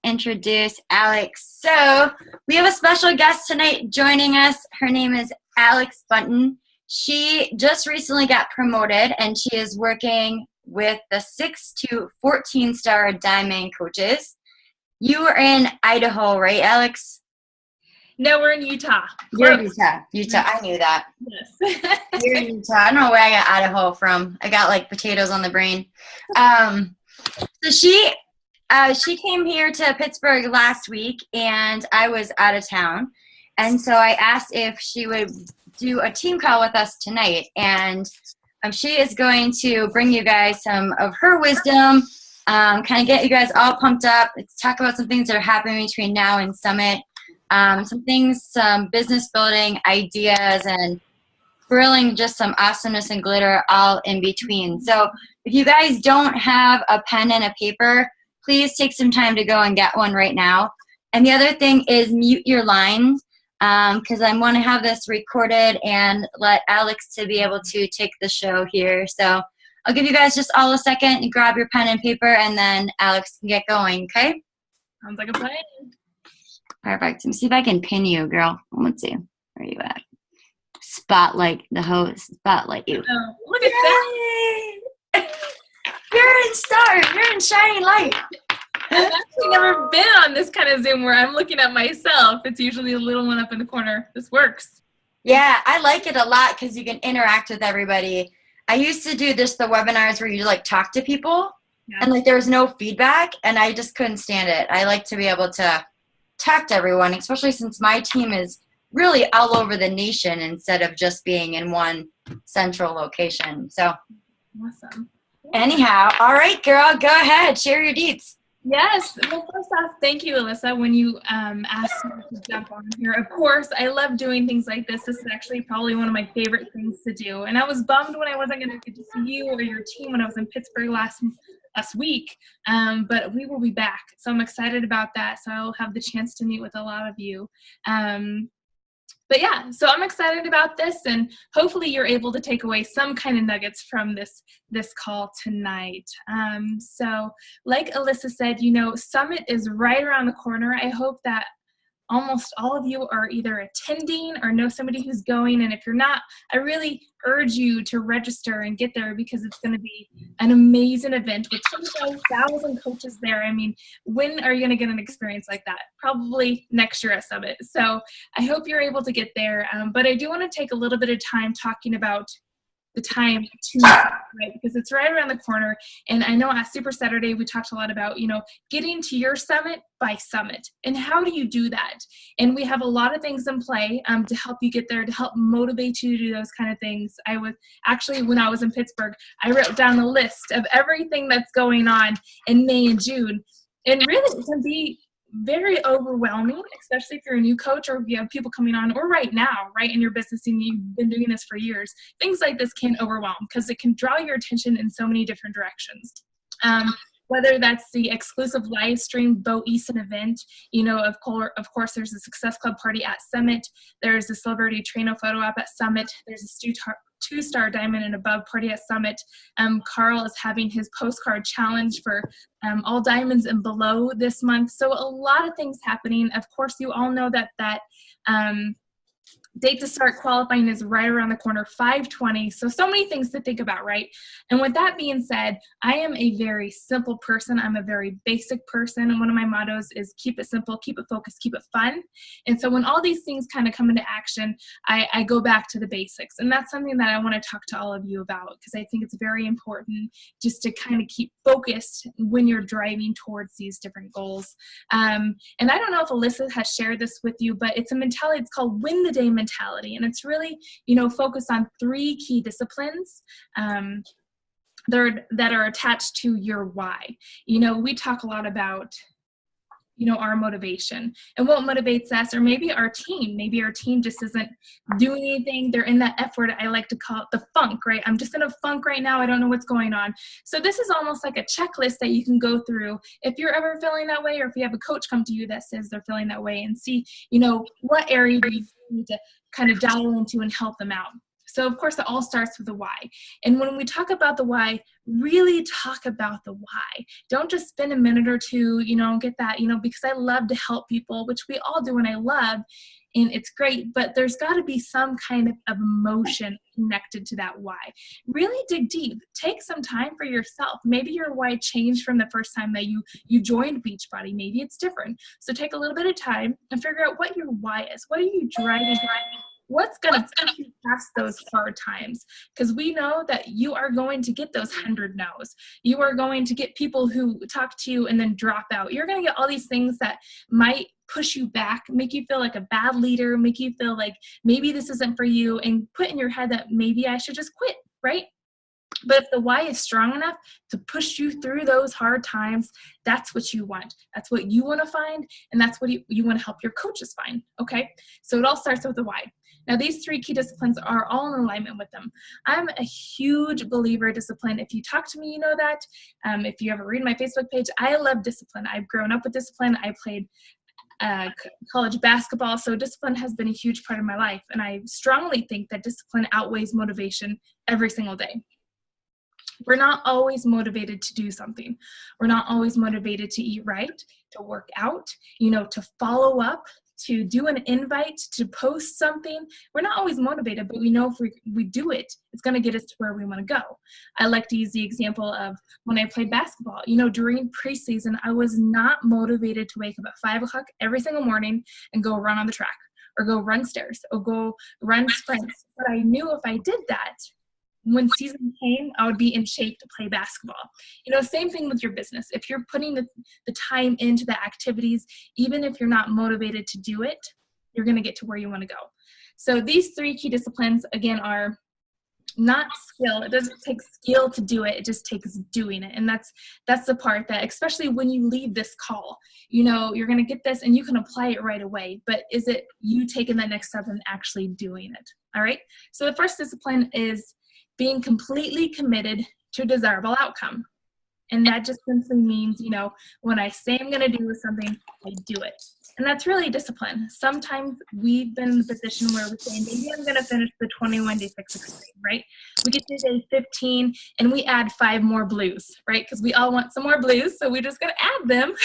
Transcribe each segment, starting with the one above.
introduce Alex. So we have a special guest tonight joining us. Her name is Alex Bunton. She just recently got promoted, and she is working with the 6 to 14-star Diamond coaches. You are in Idaho, right, Alex? No, we're in Utah. You're in Utah. I knew that. Yes. You're in Utah. I don't know where I got Idaho from. I got like potatoes on the brain. So she came here to Pittsburgh last week, and I was out of town. And so I asked if she would do a team call with us tonight. And she is going to bring you guys some of her wisdom, kind of get you guys all pumped up. Let's talk about some things that are happening between now and Summit. Some business building ideas, and grilling just some awesomeness and glitter all in between. So if you guys don't have a pen and a paper, please take some time to go and get one right now. And the other thing is mute your lines, because I want to have this recorded and let Alex to be able to take the show here. So I'll give you guys just all a second and grab your pen and paper, and then Alex can get going, okay? Sounds like a plan. Perfect. Let me see if I can pin you, girl. Let's see. Where are you at? Spotlight the host. Spotlight you. Oh, look at that. You're in shining light. I've actually never been on this kind of Zoom where I'm looking at myself. It's usually a little one up in the corner. This works. Yeah, I like it a lot because you can interact with everybody. I used to do the webinars where you like talk to people, and like there was no feedback, and I just couldn't stand it. I like to be able to talk to everyone, especially since my team is really all over the nation instead of just being in one central location. So Awesome. Anyhow, all right, girl, go ahead. Share your deets. Yes. Well, first off, thank you, Alyssa, when you asked me to jump on here. Of course, I love doing things like this. This is actually probably one of my favorite things to do. And I was bummed when I wasn't going to get to see you or your team when I was in Pittsburgh last week, but we will be back. So I'm excited about that. So I'll have the chance to meet with a lot of you. But yeah, so I'm excited about this, and hopefully you're able to take away some kind of nuggets from this call tonight. So like Alyssa said, Summit is right around the corner. I hope that almost all of you are either attending or know somebody who's going. And if you're not, I really urge you to register and get there, because it's going to be an amazing event with 25,000 coaches there. I mean, when are you going to get an experience like that? Probably next year at Summit. So I hope you're able to get there. But I do want to take a little bit of time talking about the time to, right? Because it's right around the corner. And I know at Super Saturday, we talked a lot about, getting to your summit by Summit. And how do you do that? And we have a lot of things in play to help you get there, to help motivate you to do those kind of things. When I was in Pittsburgh, I wrote down a list of everything that's going on in May and June. And really, it can be very overwhelming, especially if you're a new coach or if you have people coming on, or right now, right, in your business and you've been doing this for years. Things like this can overwhelm because it can draw your attention in so many different directions. Whether that's the exclusive live stream Bo Eason event, of course, there's a Success Club party at Summit. There's a Celebrity Trino photo op at Summit. There's a two-star diamond and above party at Summit. Carl is having his postcard challenge for all diamonds and below this month. So a lot of things happening. Of course, you all know that date to start qualifying is right around the corner, 5/20. So many things to think about, right? And with that being said, I am a very simple person. I'm a very basic person. And one of my mottos is keep it simple, keep it focused, keep it fun. And so when all these things kind of come into action, I go back to the basics. And that's something that I want to talk to all of you about, because I think it's very important just to kind of keep focused when you're driving towards these different goals. And I don't know if Alyssa has shared this with you, but it's a mentality. It's called Win the Day mentality. And it's really, focused on 3 key disciplines that are attached to your why. We talk a lot about, our motivation and what motivates us, or maybe our team. Maybe our team just isn't doing anything. They're in that F word. I like to call it the funk, right? I'm just in a funk right now. I don't know what's going on. So this is almost like a checklist that you can go through if you're ever feeling that way, or if you have a coach come to you that says they're feeling that way, and see, what area do you need to kind of dial into and help them out. So of course, it all starts with the why. And when we talk about the why, really talk about the why. Don't just spend a minute or two, get that, because I love to help people, which we all do and I love, and it's great, but there's got to be some kind of emotion connected to that why. Really dig deep. Take some time for yourself. Maybe your why changed from the first time that you joined Beachbody. Maybe it's different. So take a little bit of time and figure out what your why is. What are you driving? What's going to push you past those hard times? Because we know that you are going to get those 100 no's. You are going to get people who talk to you and then drop out. You're going to get all these things that might push you back, make you feel like a bad leader, make you feel like maybe this isn't for you, and put in your head that maybe I should just quit, right? But if the why is strong enough to push you through those hard times, that's what you want. That's what you want to find, and that's what you want to help your coaches find, okay? So it all starts with the why. Now, these 3 key disciplines are all in alignment with them. I'm a huge believer in discipline. If you talk to me, you know that. If you ever read my Facebook page, I love discipline. I've grown up with discipline. I played college basketball, so discipline has been a huge part of my life, and I strongly think that discipline outweighs motivation every single day. We're not always motivated to do something. We're not always motivated to eat right, to work out, to follow up, to do an invite, to post something. We're not always motivated, but we know if we do it, it's going to get us to where we want to go. I like to use the example of when I played basketball. During preseason, I was not motivated to wake up at 5 o'clock every single morning and go run on the track or go run stairs or go run sprints. But I knew if I did that, when season came, I would be in shape to play basketball. Same thing with your business. If you're putting the time into the activities, even if you're not motivated to do it, you're going to get to where you want to go. So these 3 key disciplines, again, are not skill. It doesn't take skill to do it. It just takes doing it. And that's the part that, especially when you leave this call, you're going to get this and you can apply it right away. But is it you taking that next step and actually doing it? All right. So the first discipline is being completely committed to a desirable outcome. And that just simply means, when I say I'm going to do something, I do it. And that's really discipline. Sometimes we've been in the position where we say, maybe I'm going to finish the 21-day fix extreme, right? We get to day 15 and we add 5 more blues, right? Because we all want some more blues, so we're just going to add them.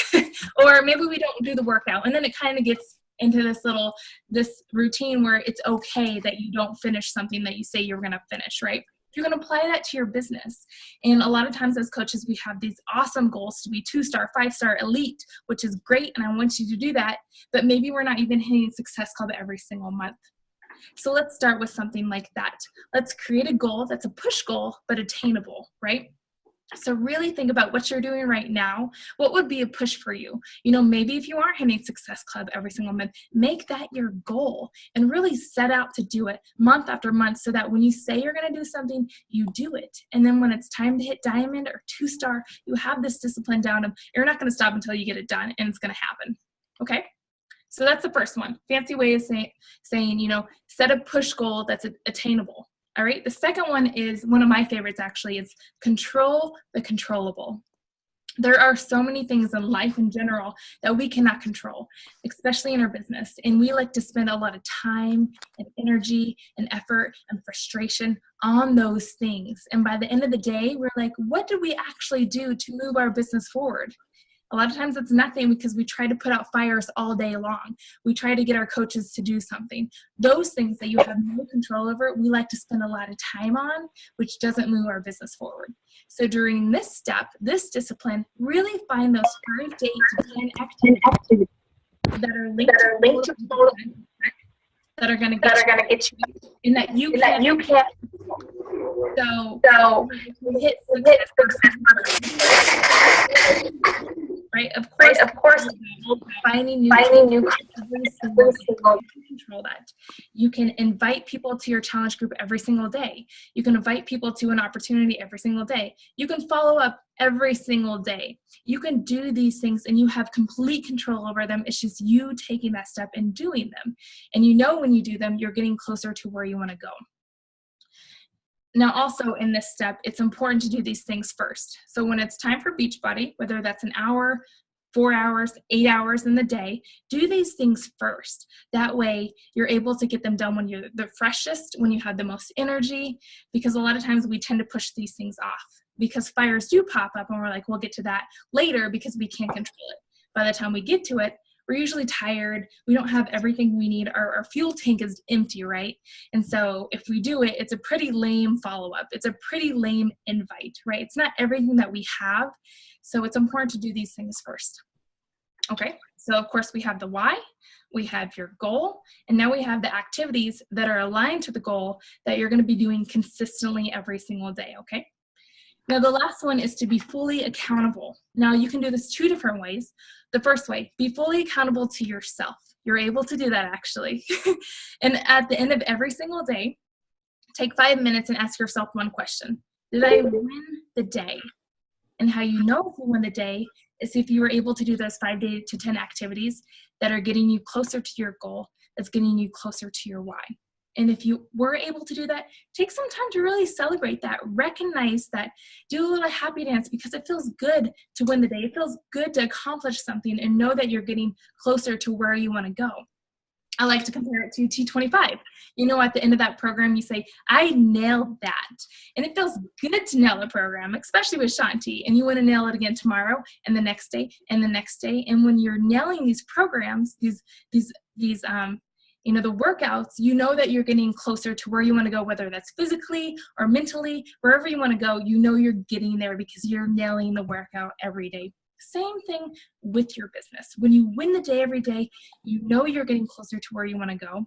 Or maybe we don't do the workout. And then it kind of gets into this routine where it's okay that you don't finish something that you say you're going to finish, right? You can apply that to your business. And a lot of times as coaches, we have these awesome goals to be 2-star, 5-star elite, which is great. And I want you to do that. But maybe we're not even hitting Success Club every single month. So let's start with something like that. Let's create a goal that's a push goal, but attainable, right? So really think about what you're doing right now. What would be a push for you? Maybe if you aren't hitting Success Club every single month, make that your goal and really set out to do it month after month so that when you say you're going to do something, you do it. And then when it's time to hit diamond or 2-star, you have this discipline down and you're not going to stop until you get it done, and it's going to happen. Okay? So that's the first one. Fancy way of saying, set a push goal that's attainable. All right. The second one is one of my favorites, actually. It's control the controllable. There are so many things in life in general that we cannot control, especially in our business. And we like to spend a lot of time and energy and effort and frustration on those things. And by the end of the day, we're like, what did we actually do to move our business forward? A lot of times it's nothing because we try to put out fires all day long. We try to get our coaches to do something. Those things that you have no control over, we like to spend a lot of time on, which doesn't move our business forward. So during this step, this discipline, really find those 5 to 10 activities that are linked to that are going to get you and that you can't. So hit success. Right? Of course, finding new control that. You can invite people to your challenge group every single day. You can invite people to an opportunity every single day. You can follow up every single day. You can do these things and you have complete control over them. It's just you taking that step and doing them. And when you do them, you're getting closer to where you want to go. Now, also in this step, it's important to do these things first. So when it's time for Beachbody, whether that's an hour, 4 hours, 8 hours in the day, do these things first. That way you're able to get them done when you're the freshest, when you have the most energy, because a lot of times we tend to push these things off because fires do pop up and we're like, we'll get to that later because we can't control it. By the time we get to it, we're usually tired. We don't have everything we need. Our fuel tank is empty, right? And so if we do it, it's a pretty lame follow-up. It's a pretty lame invite, right? It's not everything that we have. So it's important to do these things first. Okay, so of course we have the why, we have your goal, and now we have the activities that are aligned to the goal that you're going to be doing consistently every single day, okay? Now the last one is to be fully accountable. Now you can do this 2 different ways. The first way, be fully accountable to yourself. You're able to do that actually. And at the end of every single day, take 5 minutes and ask yourself one question. Did I win the day? And how you know if you win the day is if you were able to do those 5 to 10 activities that are getting you closer to your goal, that's getting you closer to your why. And if you were able to do that, take some time to really celebrate that, recognize that, do a little happy dance because it feels good to win the day. It feels good to accomplish something and know that you're getting closer to where you want to go. I like to compare it to T25. You know, at the end of that program, you say, I nailed that. And it feels good to nail a program, especially with Shanti. And you want to nail it again tomorrow and the next day and the next day. And when you're nailing these programs, the workouts, you know that you're getting closer to where you want to go, whether that's physically or mentally, wherever you want to go, you know you're getting there because you're nailing the workout every day. Same thing with your business. When you win the day every day, you know you're getting closer to where you want to go.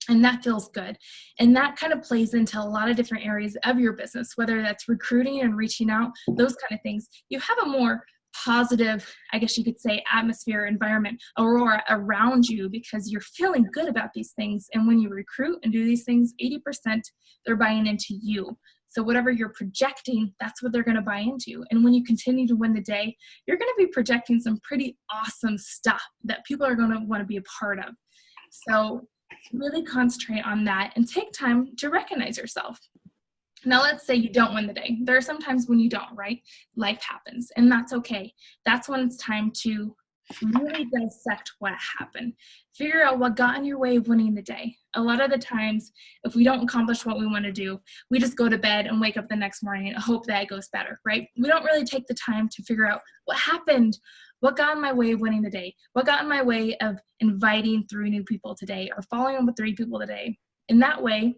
And that feels good. And that kind of plays into a lot of different areas of your business, whether that's recruiting and reaching out, those kind of things. You have a more positive, I guess you could say, atmosphere, environment, aurora around you because you're feeling good about these things. And when you recruit and do these things, 80% they're buying into you. So whatever you're projecting, that's what they're going to buy into. And when you continue to win the day, you're going to be projecting some pretty awesome stuff that people are going to want to be a part of. So really concentrate on that and take time to recognize yourself. Now, let's say you don't win the day. There are some times when you don't, right? Life happens, and that's okay. That's when it's time to really dissect what happened. Figure out what got in your way of winning the day. A lot of the times, if we don't accomplish what we want to do, we just go to bed and wake up the next morning and hope that it goes better, right? We don't really take the time to figure out what happened, what got in my way of winning the day, what got in my way of inviting 3 new people today or following up with 3 people today. In that way,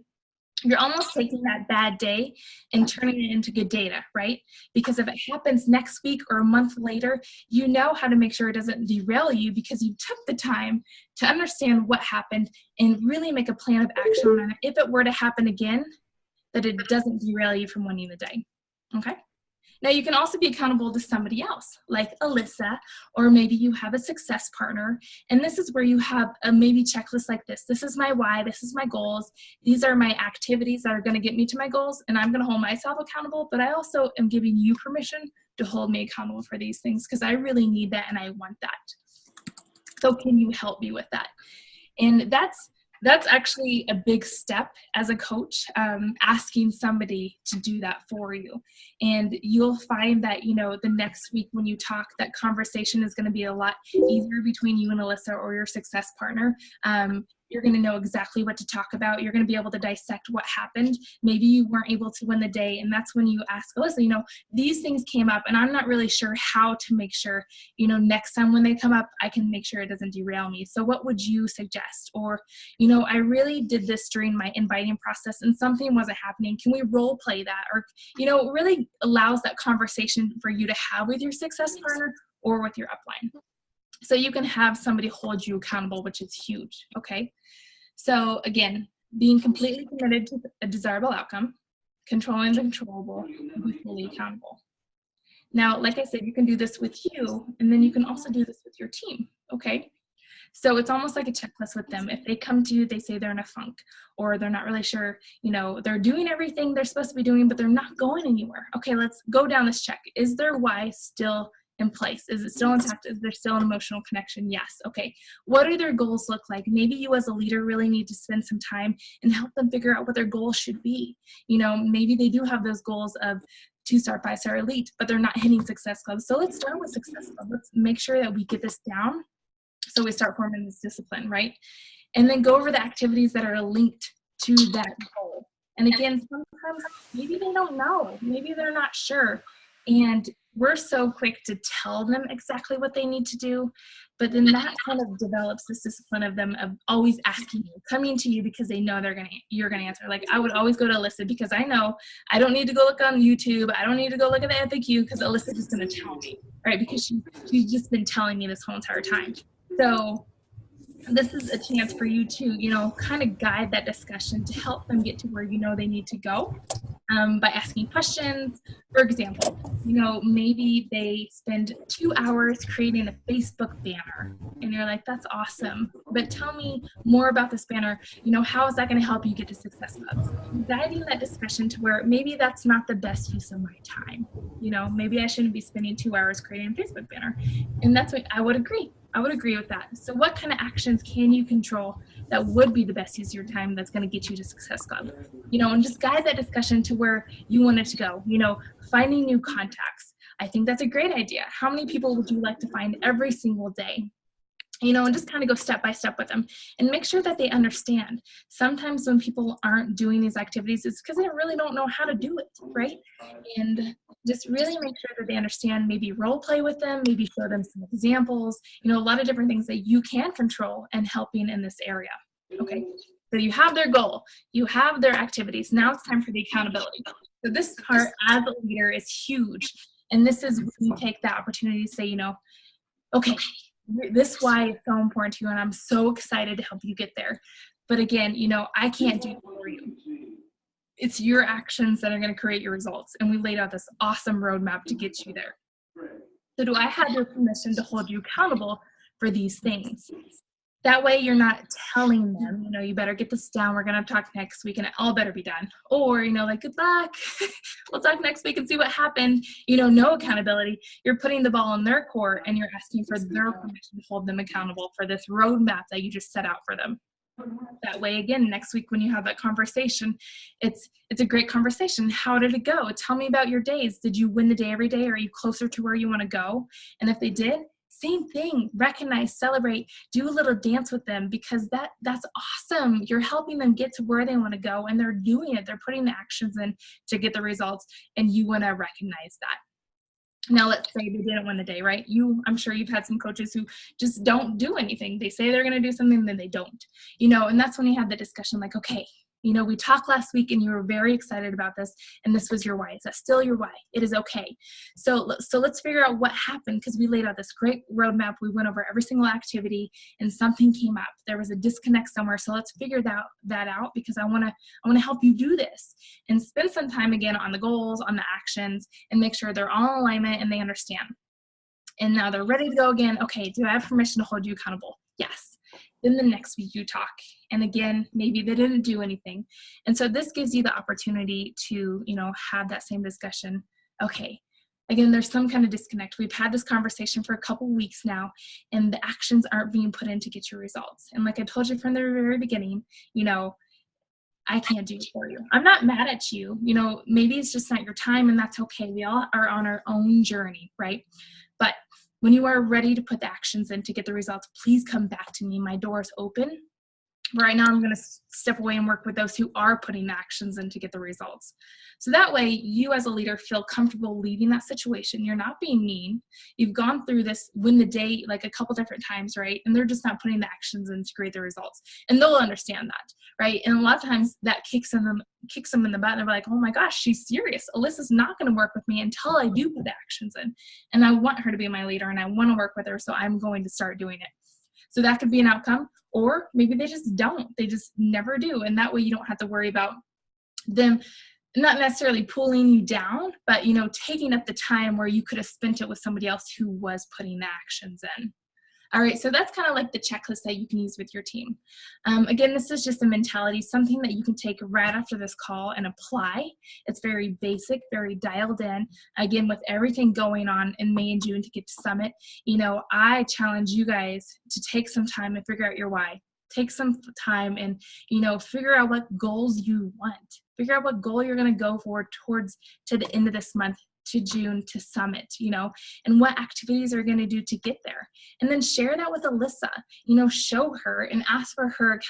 you're almost taking that bad day and turning it into good data, right? Because if it happens next week or a month later, you know how to make sure it doesn't derail you because you took the time to understand what happened and really make a plan of action on it. If it were to happen again, that it doesn't derail you from winning the day, okay? Now, you can also be accountable to somebody else, like Alyssa, or maybe you have a success partner, and this is where you have a maybe checklist like this. This is my why, this is my goals, these are my activities that are going to get me to my goals, and I'm going to hold myself accountable, but I also am giving you permission to hold me accountable for these things because I really need that and I want that. So can you help me with that? And that's actually a big step as a coach, asking somebody to do that for you. And you'll find that, the next week when you talk, that conversation is going to be a lot easier between you and Alyssa or your success partner. You're going to know exactly what to talk about. You're going to be able to dissect what happened. Maybe you weren't able to win the day. And that's when you ask Alyssa, these things came up and I'm not really sure how to make sure, next time when they come up, I can make sure it doesn't derail me. So what would you suggest? Or, I really did this during my inviting process and something wasn't happening. Can we role play that? Or, it really allows that conversation for you to have with your success partner or with your upline. So you can have somebody hold you accountable, which is huge, okay? So again, being completely committed to a desirable outcome, controlling the controllable, and be fully accountable. Now, like I said, you can do this with you, and then you can also do this with your team, okay? So it's almost like a checklist with them. If they come to you, they say they're in a funk, or they're not really sure, they're doing everything they're supposed to be doing, but they're not going anywhere. Okay, let's go down this check. Is their why still in place? Is it still intact? Is there still an emotional connection? Yes. Okay. What do their goals look like? Maybe you as a leader really need to spend some time and help them figure out what their goals should be. Maybe they do have those goals of 2-star, 5-star elite, but they're not hitting Success Club. So let's start with Success Club. Let's make sure that we get this down so we start forming this discipline, right? And then go over the activities that are linked to that goal. And again, sometimes maybe they don't know, maybe they're not sure. And we're so quick to tell them exactly what they need to do, but then that kind of develops this discipline of them of always asking you, coming to you because they know you're gonna answer. Like I would always go to Alyssa because I know I don't need to go look on YouTube. I don't need to go look at the FAQ because Alyssa's just gonna tell me, right? Because she's just been telling me this whole entire time. So this is a chance for you to, kind of guide that discussion to help them get to where they need to go by asking questions. For example, maybe they spend 2 hours creating a Facebook banner and you're like, that's awesome, but tell me more about this banner. How is that going to help you get to Success Clubs? Guiding that discussion to where maybe that's not the best use of my time. Maybe I shouldn't be spending 2 hours creating a Facebook banner. And that's what I would agree. I would agree with that. So what kind of actions can you control that would be the best use of your time that's going to get you to Success Club? And just guide that discussion to where you want it to go. Finding new contacts. I think that's a great idea. How many people would you like to find every single day? And just kind of go step by step with them and make sure that they understand. Sometimes when people aren't doing these activities, it's because they really don't know how to do it, right? And just really make sure that they understand, maybe role play with them, maybe show them some examples, a lot of different things that you can control and helping in this area. Okay, so you have their goal, you have their activities. Now it's time for the accountability. So this part as a leader is huge. And this is when you take the opportunity to say, okay, this why it's so important to you, and I'm so excited to help you get there. But again, I can't do it for you. It's your actions that are going to create your results. And we laid out this awesome roadmap to get you there. So do I have your permission to hold you accountable for these things? That way you're not telling them, you better get this down. We're going to talk next week and it all better be done. Or, like, good luck. We'll talk next week and see what happened. No accountability. You're putting the ball in their court and you're asking for their permission to hold them accountable for this roadmap that you just set out for them. That way, again, next week when you have that conversation, it's a great conversation. How did it go? Tell me about your days. Did you win the day every day? Are you closer to where you want to go? And if they did, same thing. Recognize, celebrate, do a little dance with them because that's awesome. You're helping them get to where they want to go and they're doing it. They're putting the actions in to get the results and you want to recognize that. Now, let's say they didn't win the day, right? I'm sure you've had some coaches who just don't do anything. They say they're going to do something, then they don't, and that's when you have the discussion like, okay, we talked last week and you were very excited about this and this was your why. Is that still your why? It is okay. So let's figure out what happened because we laid out this great roadmap. We went over every single activity and something came up. There was a disconnect somewhere. So let's figure that out because I want to help you do this and spend some time again on the goals, on the actions, and make sure they're all in alignment and they understand. And now they're ready to go again. Okay, do I have permission to hold you accountable? Yes. Then the next week you talk. And again, maybe they didn't do anything. And so this gives you the opportunity to, have that same discussion. Okay, again, there's some kind of disconnect. We've had this conversation for a couple weeks now, and the actions aren't being put in to get your results. And like I told you from the very beginning, I can't do it for you. I'm not mad at you. Maybe it's just not your time and that's okay. We all are on our own journey, right? But when you are ready to put the actions in to get the results, please come back to me. My door is open. Right now, I'm going to step away and work with those who are putting the actions in to get the results. So that way, you as a leader feel comfortable leaving that situation. You're not being mean. You've gone through this win the day like a couple different times, right? And they're just not putting the actions in to create the results. And they'll understand that, right? And a lot of times that kicks them in the butt. And they're like, oh my gosh, she's serious. Alyssa's not going to work with me until I do put the actions in. And I want her to be my leader and I want to work with her. So I'm going to start doing it. So that could be an outcome, or maybe they just don't. They just never do. And that way you don't have to worry about them not necessarily pulling you down, but, taking up the time where you could have spent it with somebody else who was putting the actions in. All right, so that's kind of like the checklist that you can use with your team. Again, this is just a mentality, something that you can take right after this call and apply. It's very basic, very dialed in. Again, with everything going on in May and June to get to Summit, I challenge you guys to take some time and figure out your why. Take some time and, figure out what goals you want. Figure out what goal you're going to go for towards to the end of this month, to June, to summit, and what activities are going to do to get there. And then share that with Alyssa, show her and ask for her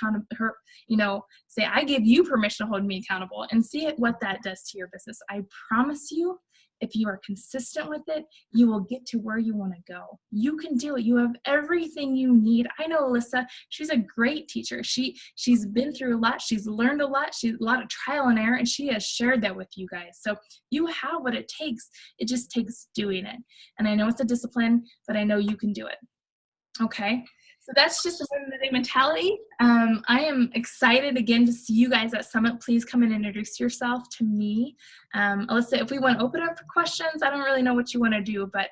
say, I give you permission to hold me accountable, and see what that does to your business. I promise you, if you are consistent with it, you will get to where you want to go. You can do it. You have everything you need. I know Alyssa, she's a great teacher. She's been through a lot. She's learned a lot. She's a lot of trial and error, and she has shared that with you guys. So you have what it takes. It just takes doing it. And I know it's a discipline, but I know you can do it. Okay. So that's just the Women of the Day mentality. I am excited again to see you guys at Summit. Please come and introduce yourself to me. Alyssa, if we want to open up for questions, I don't really know what you want to do, but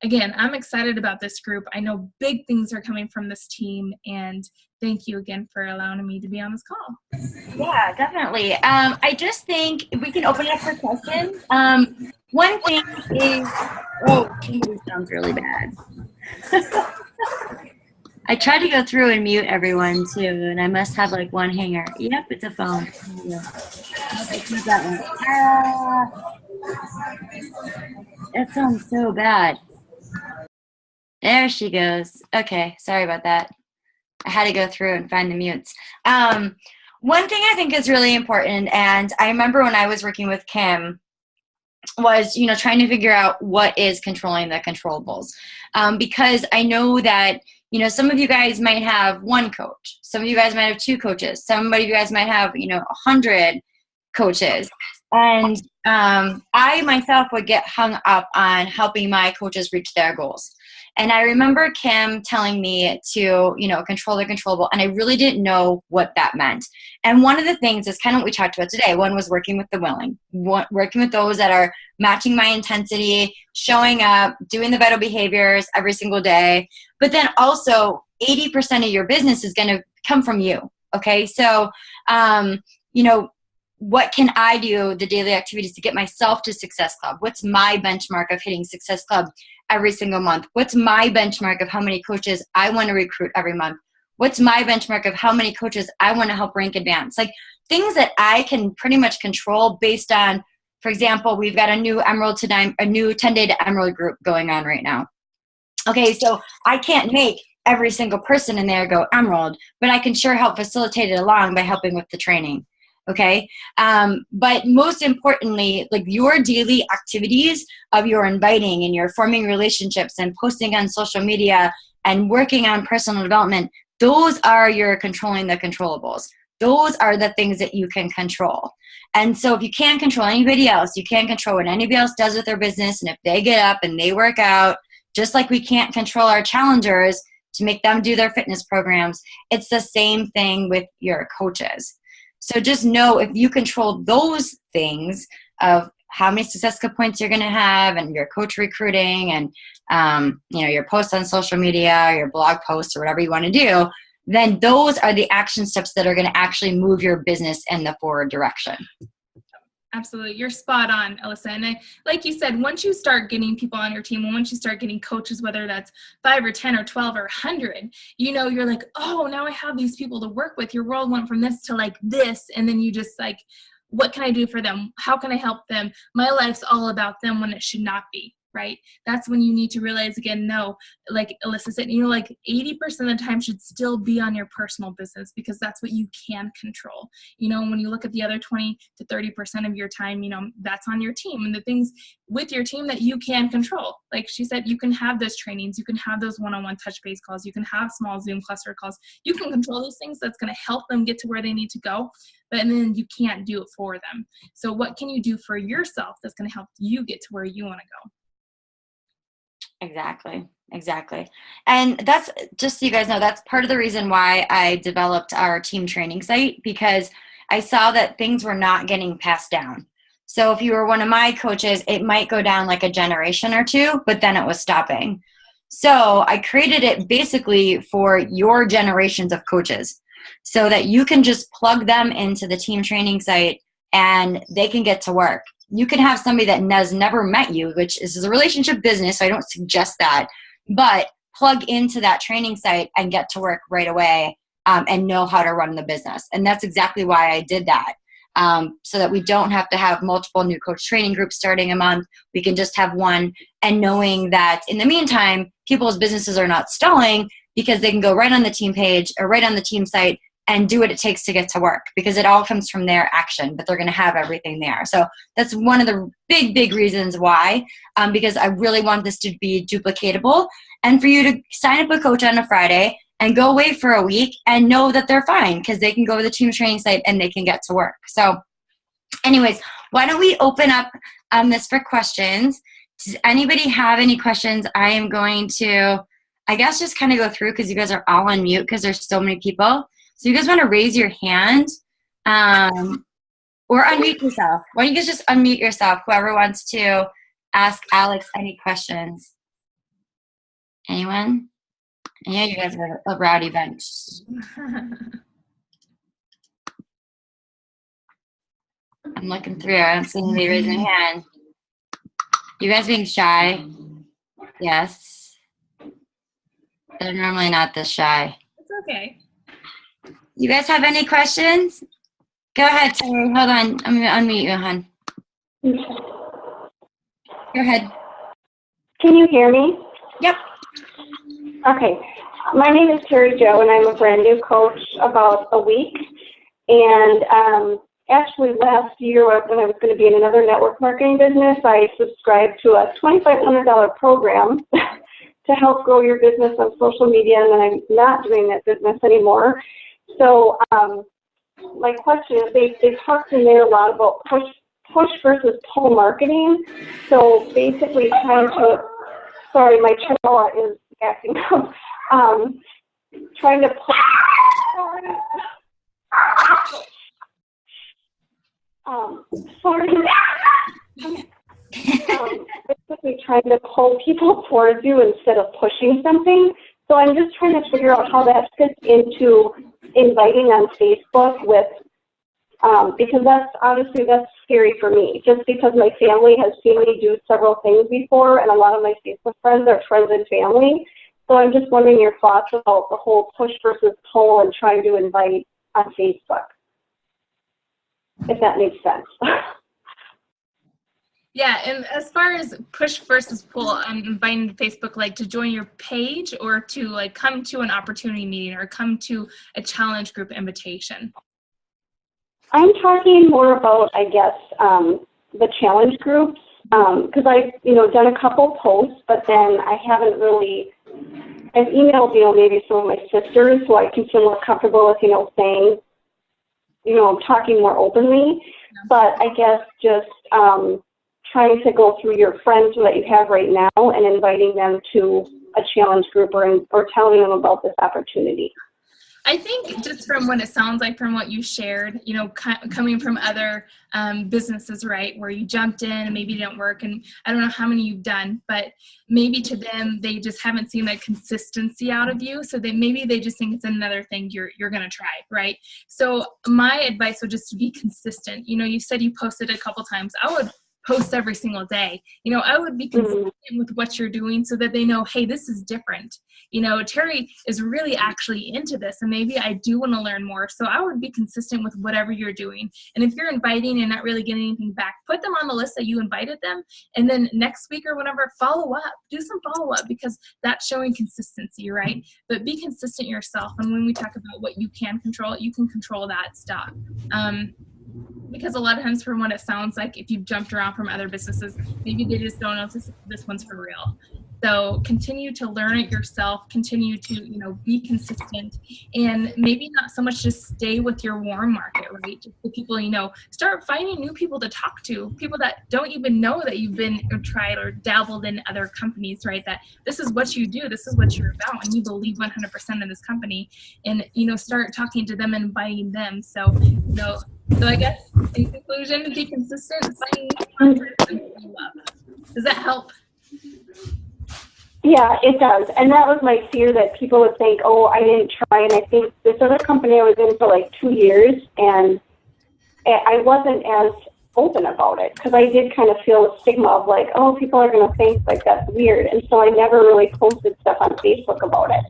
again, I'm excited about this group. I know big things are coming from this team, and thank you again for allowing me to be on this call. Yeah, definitely. I just think we can open it up for questions. One thing is, somebody sounds really bad. I tried to go through and mute everyone too, and I must have like one hanger. Yep, it's a phone. That sounds so bad. There she goes. Okay, sorry about that. I had to go through and find the mutes. One thing I think is really important, and I remember when I was working with Kim, was trying to figure out what is controlling the controllables, because I know that some of you guys might have one coach, some of you guys might have two coaches, some of you guys might have 100 coaches, and I myself would get hung up on helping my coaches reach their goals. And I remember Kim telling me to, control the controllable, and I really didn't know what that meant. And one of the things is kind of what we talked about today. One was working with the willing, working with those that are matching my intensity, showing up, doing the vital behaviors every single day. But then also 80% of your business is going to come from you. Okay. So, what can I do, the daily activities to get myself to Success Club? What's my benchmark of hitting Success Club every single month? What's my benchmark of how many coaches I want to recruit every month? What's my benchmark of how many coaches I want to help rank advance? Like things that I can pretty much control based on, for example, we've got a new 10-day to Emerald group going on right now. Okay, so I can't make every single person in there go Emerald, but I can sure help facilitate it along by helping with the training. Okay. But most importantly, like your daily activities of your inviting and your forming relationships and posting on social media and working on personal development, those are your controlling the controllables. Those are the things that you can control. And so if you can't control anybody else, you can't control what anybody else does with their business. And if they get up and they work out, just like we can't control our challengers to make them do their fitness programs, it's the same thing with your coaches. So just know if you control those things of how many Success Club points you're going to have and your coach recruiting and, your posts on social media, your blog posts or whatever you want to do, then those are the action steps that are going to actually move your business in the forward direction. Absolutely. You're spot on, Alyssa. And like you said, once you start getting people on your team, and once you start getting coaches, whether that's 5 or 10 or 12 or 100, you're like, oh, now I have these people to work with. Your world went from this to like this. And then you just like, what can I do for them? How can I help them? My life's all about them when it should not be. Right? That's when you need to realize again, no, like Alyssa said, 80% of the time should still be on your personal business because that's what you can control. When you look at the other 20 to 30% of your time, that's on your team and the things with your team that you can control. Like she said, you can have those trainings, you can have those one-on-one touch base calls, you can have small Zoom cluster calls. You can control those things. That's going to help them get to where they need to go, but then you can't do it for them. So what can you do for yourself that's going to help you get to where you want to go? Exactly. And that's just so you guys know, that's part of the reason why I developed our team training site, because I saw that things were not getting passed down. So if you were one of my coaches, it might go down like a generation or two, but then it was stopping. So I created it basically for your generations of coaches so that you can just plug them into the team training site and they can get to work. You can have somebody that has never met you, which is a relationship business, so I don't suggest that, but plug into that training site and get to work right away and know how to run the business. And that's exactly why I did that. so that we don't have to have multiple new coach training groups starting a month. We can just have one, and knowing that in the meantime, people's businesses are not stalling because they can go right on the team page or right on the team site and do what it takes to get to work, because it all comes from their action, but they're going to have everything there. So that's one of the big reasons why, because I really want this to be duplicatable, and for you to sign up a coach on a Friday and go away for a week and know that they're fine because they can go to the team training site and they can get to work. So anyways, why don't we open up this for questions? Does anybody have any questions? I am going to, I guess, just kind of go through because you guys are all on mute because there's so many people. So you guys want to raise your hand or unmute yourself. Why don't you guys just unmute yourself, whoever wants to ask Alex any questions? Anyone? Yeah, you guys are a rowdy bunch. I'm looking through. I don't see anybody raising their hand. You guys being shy? Yes. They're normally not this shy. It's okay. You guys have any questions? Go ahead, Terry. Hold on. I'm going to unmute you, hon. Go ahead. Can you hear me? Yep. Okay. My name is Terry Jo, and I'm a brand new coach about a week. And actually last year when I was going to be in another network marketing business, I subscribed to a $2,500 program to help grow your business on social media, and then I'm not doing that business anymore. So my question is, they talked in there a lot about push versus pull marketing. So basically trying to, sorry, my chihuahua is acting up. Trying to pull, basically trying to pull people towards you instead of pushing something. So I'm just trying to figure out how that fits into inviting on Facebook with, because that's scary for me, just because my family has seen me do several things before, and a lot of my Facebook friends are friends and family. So I'm just wondering your thoughts about the whole push versus pull and trying to invite on Facebook, if that makes sense. Yeah, and as far as push versus pull, I'm inviting Facebook, like, to join your page or to, like, come to an opportunity meeting or come to a challenge group invitation. I'm talking more about, I guess, the challenge groups, because I've, done a couple posts, but then I haven't really, I've emailed, maybe some of my sisters so I can feel more comfortable with, saying, talking more openly. But I guess just trying to go through your friends that you have right now and inviting them to a challenge group or telling them about this opportunity. I think just from what it sounds like, from what you shared, coming from other businesses, right, where you jumped in and maybe it didn't work, and I don't know how many you've done, but maybe to them, they just haven't seen that consistency out of you, so maybe they just think it's another thing you're going to try, right? So my advice would just be consistent. You said you posted a couple times. I would post every single day. I would be consistent with what you're doing so that they know, hey, this is different. Terry is really actually into this, and maybe I do want to learn more. So I would be consistent with whatever you're doing. And if you're inviting and not really getting anything back, put them on the list that you invited them. And then next week or whatever, follow up. Do some follow up, because that's showing consistency, right? But be consistent yourself. And when we talk about what you can control, you can control that stuff. Because a lot of times, from what it sounds like, if you've jumped around from other businesses, maybe they just don't know if this one's for real. So continue to learn it yourself, continue to, be consistent, and maybe not so much just stay with your warm market, right? Just the people, start finding new people to talk to, people that don't even know that you've been or tried or dabbled in other companies, right? That this is what you do, this is what you're about, and you believe 100% in this company, and, start talking to them and inviting them. So I guess in conclusion, be consistent, find love. Does that help? Yeah, it does. And that was my fear, that people would think, oh, I didn't try. And I think this other company I was in for like 2 years, and I wasn't as open about it because I did kind of feel a stigma of like, oh, people are going to think like that's weird. And so I never really posted stuff on Facebook about it.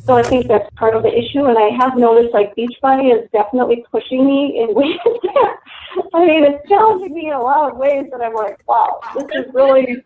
So I think that's part of the issue. And I have noticed like Beachbody is definitely pushing me in ways I mean, it's challenging me in a lot of ways that I'm like, wow, this is really,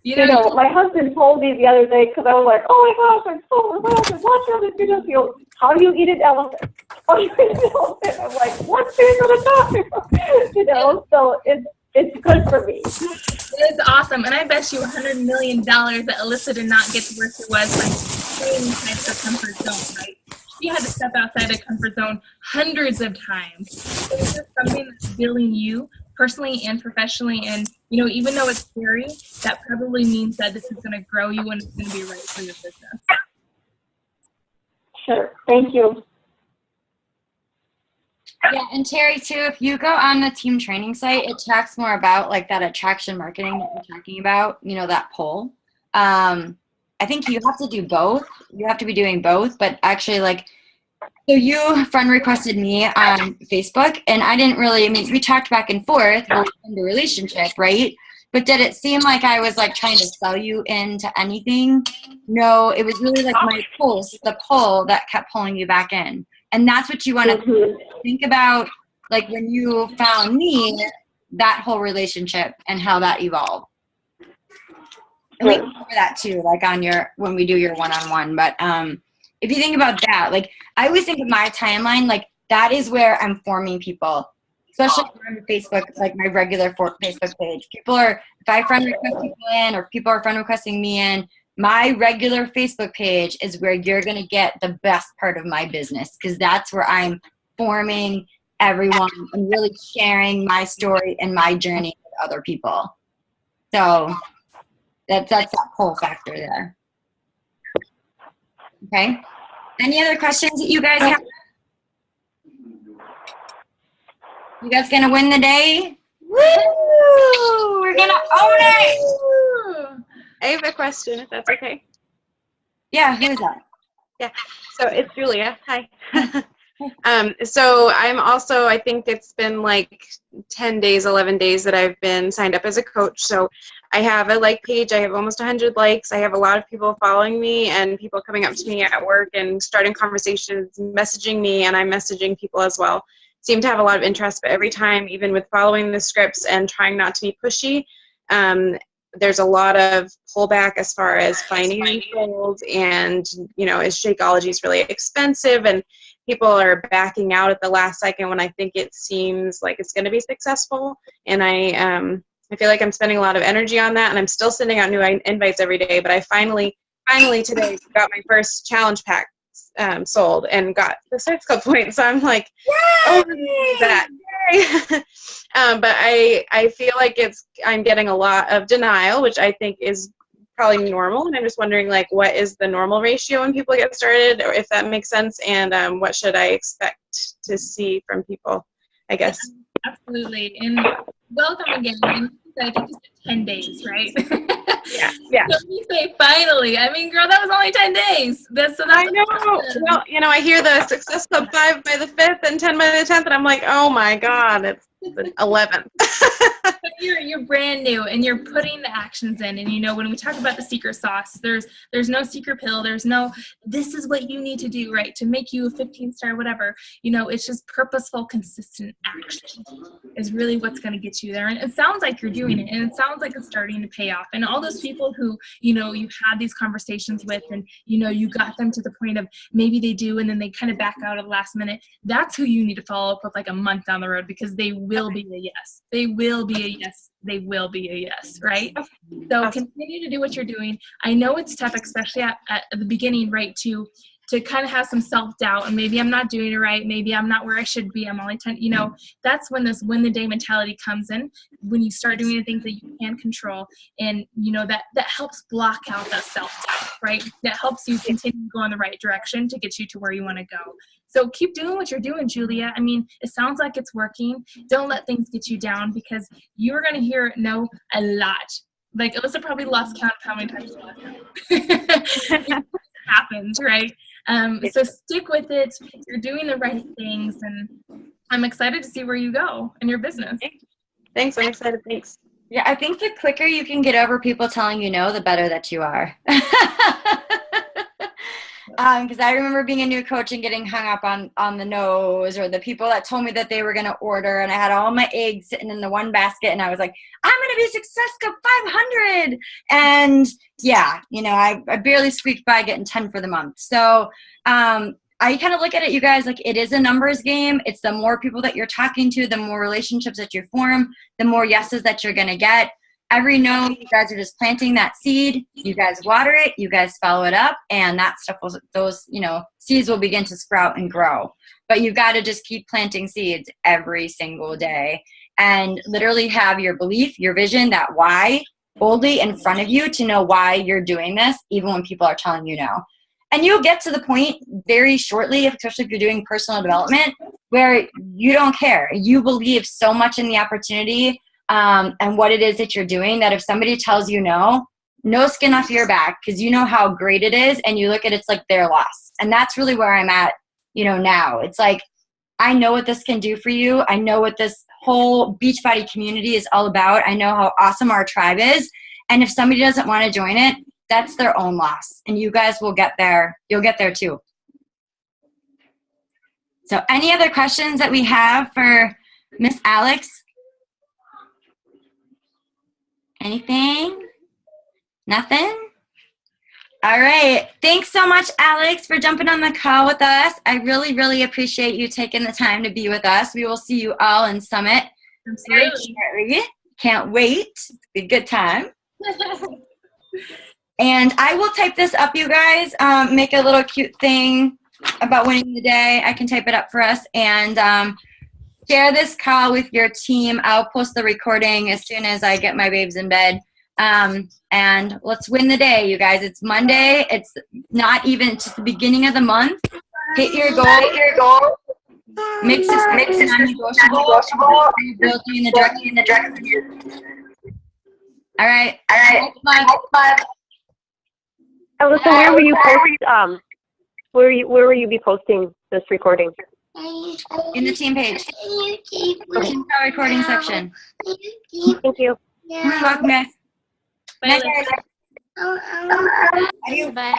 my husband told me the other day, because I was like, oh my gosh, I'm so overwhelmed, I'm watching all these videos. He goes, how do you eat an elephant? How do you eat an elephant? I'm like, one thing at a time. So it's good for me. It is awesome, and I bet you $100 million that Alyssa did not get to where she was by staying inside her comfort zone, right? She had to step outside her comfort zone hundreds of times. So this is something that's building you personally and professionally, and even though it's scary, that probably means that this is going to grow you and it's going to be right for your business. Sure. Thank you. Yeah, and Terry, too, if you go on the team training site, it talks more about like that attraction marketing that you're talking about, that poll. I think you have to do both. You have to be doing both, but actually so you friend requested me on Facebook, and I didn't really, we talked back and forth in the relationship, right? But did it seem like I was like trying to sell you into anything? No, it was really like my pulse, the pull that kept pulling you back in. And that's what you want to think about, like when you found me, that whole relationship and how that evolved. And we can cover that too, like when we do your one-on-one. But if you think about that, like I always think of my timeline, like that is where I'm forming people, especially on Facebook, like my regular Facebook page. If I friend request people in, or people are friend requesting me in, my regular Facebook page is where you're going to get the best part of my business, because that's where I'm forming everyone and really sharing my story and my journey with other people. So that's that whole factor there. Okay. Any other questions that you guys have? You guys going to win the day? Woo! We're going to own it! I have a question, if that's okay. Yeah, who is that? Yeah, so it's Julia. Hi. So I'm also, I think it's been like 10 days, 11 days that I've been signed up as a coach. So I have a like page. I have almost 100 likes. I have a lot of people following me and people coming up to me at work and starting conversations, messaging me, and I'm messaging people as well. Seem to have a lot of interest, but every time, even with following the scripts and trying not to be pushy, there's a lot of pullback as far as financials, and is Shakeology is really expensive, and people are backing out at the last second when I think it seems like it's going to be successful. And I feel like I'm spending a lot of energy on that, and I'm still sending out new invites every day. But I finally today got my first challenge pack sold and got the 6 Club points. So I'm like, oh, that. But I feel like I'm getting a lot of denial, which I think is probably normal. And I'm just wondering, like, what is the normal ratio when people get started, or if that makes sense, and what should I expect to see from people, I guess. Absolutely. And welcome again. And I think you said 10 days, right? Yeah. So you say finally. I mean, girl, that was only 10 days. I know. Awesome. Well, I hear the Success Club 5 by the 5th and 10 by the 10th, and I'm like, oh my God, it's the 11th. But you're brand new, and you're putting the actions in. And when we talk about the secret sauce, there's no secret pill. There's no, this is what you need to do, right, to make you a 15-star, whatever. It's just purposeful, consistent action is really what's going to get you there. And it sounds like you're doing it, and it sounds like it's starting to pay off. And all those people who you had these conversations with, and you got them to the point of maybe they do, and then they kind of back out at the last minute. That's who you need to follow up with like a month down the road, because they will be a yes. They will be a yes. They will be a yes, right? So continue to do what you're doing. I know it's tough, especially at the beginning, right, to kind of have some self-doubt, and maybe I'm not doing it right. Maybe I'm not where I should be. I'm only 10, that's when this win the day mentality comes in, when you start doing the things that you can control. And, that helps block out that self-doubt, right? That helps you continue to go in the right direction to get you to where you want to go. So keep doing what you're doing, Julia. I mean, it sounds like it's working. Don't let things get you down, because you're going to hear no a lot. Like, Alyssa probably lost count of how many times it happens, right? So stick with it. You're doing the right things, and I'm excited to see where you go in your business. Thanks. I'm excited. Thanks. Yeah, I think the quicker you can get over people telling you no, the better that you are. Because I remember being a new coach and getting hung up on the nose, or the people that told me that they were going to order, and I had all my eggs sitting in the one basket, and I was like, I'm going to be successful 500. And yeah, I barely squeaked by getting 10 for the month. So I kind of look at it, you guys, like it is a numbers game. It's the more people that you're talking to, the more relationships that you form, the more yeses that you're going to get. Every no, you guys are just planting that seed. You guys water it. You guys follow it up, and that stuff those seeds will begin to sprout and grow. But you've got to just keep planting seeds every single day, and literally have your belief, your vision, that why boldly in front of you to know why you're doing this, even when people are telling you no. And you'll get to the point very shortly, especially if you're doing personal development, where you don't care. You believe so much in the opportunity and what it is that you're doing, that if somebody tells you no skin off your back, because you know how great it is, and you look at it's like their loss. And that's really where I'm at, now. It's like, I know what this can do for you. I know what this whole Beachbody community is all about. I know how awesome our tribe is. And if somebody doesn't want to join it, that's their own loss. And you guys will get there. You'll get there too. So any other questions that we have for Miss Alex? Anything? Nothing? All right. Thanks so much, Alex, for jumping on the call with us. I really, really appreciate you taking the time to be with us. We will see you all in Summit very shortly. Can't wait. It's a good time. And I will type this up, you guys. Make a little cute thing about winning the day. I can type it up for us. And share this call with your team. I'll post the recording as soon as I get my babes in bed. And let's win the day, you guys. It's Monday. It's not even just the beginning of the month. Hit your goal. Mix is non-negotiable. Building in the direction. All right. Alyssa, where were you posting? Where will you be posting this recording? In the team page. Okay. In the recording section. Thank you. You're welcome, guys. Bye, Night, guys. Bye.